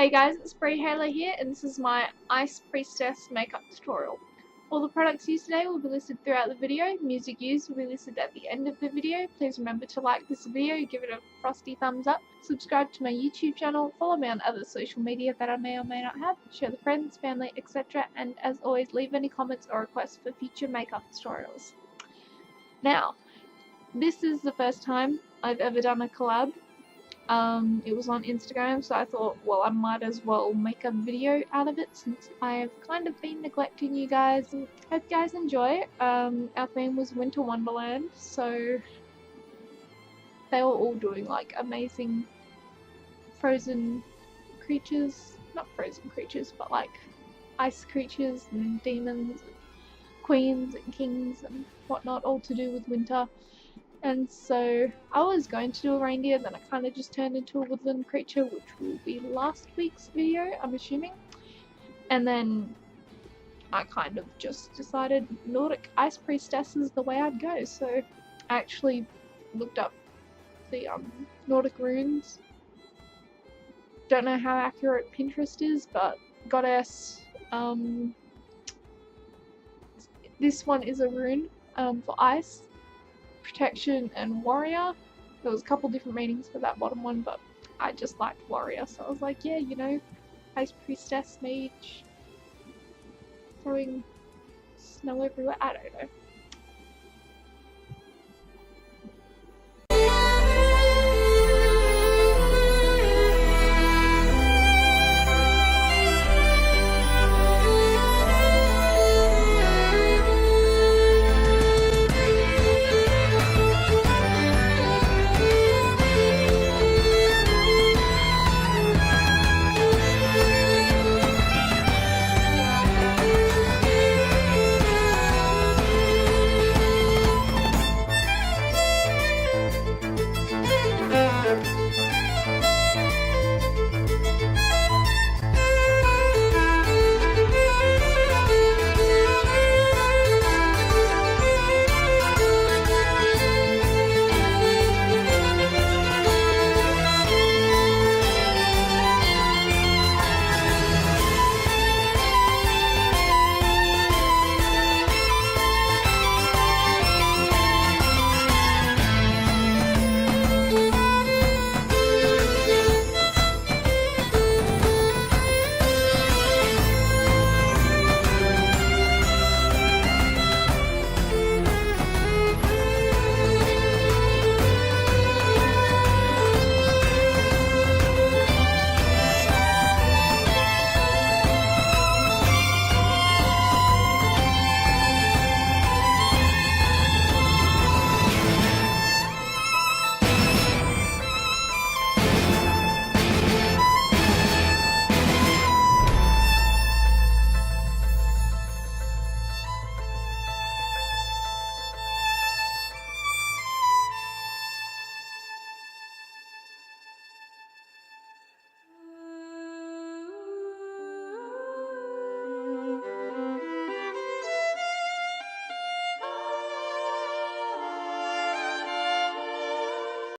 Hey guys, it's Halo here, and this is my Ice Priestess makeup tutorial. All the products used today will be listed throughout the video. Music used will be listed at the end of the video. Please remember to like this video, give it a frosty thumbs up, subscribe to my YouTube channel, follow me on other social media that I may or may not have, share with friends, family, etc. And as always, leave any comments or requests for future makeup tutorials. Now, this is the first time I've ever done a collab. It was on Instagram, so I thought, well, I might as well make a video out of it since I have kind of been neglecting you guys. Hope you guys enjoy. Our theme was Winter Wonderland, so they were all doing like amazing frozen creatures, not frozen creatures, but like ice creatures and demons, and queens and kings and whatnot, all to do with winter. And so I was going to do a reindeer, then I kind of just turned into a woodland creature, which will be last week's video, I'm assuming. And then I kind of just decided Nordic Ice Priestess is the way I'd go. So I actually looked up the Nordic runes. Don't know how accurate Pinterest is, but goddess. This one is a rune for ice, protection, and warrior. There was a couple different meanings for that bottom one, but I just liked warrior, so I was like, yeah, you know, ice priestess, mage, throwing snow everywhere, I don't know.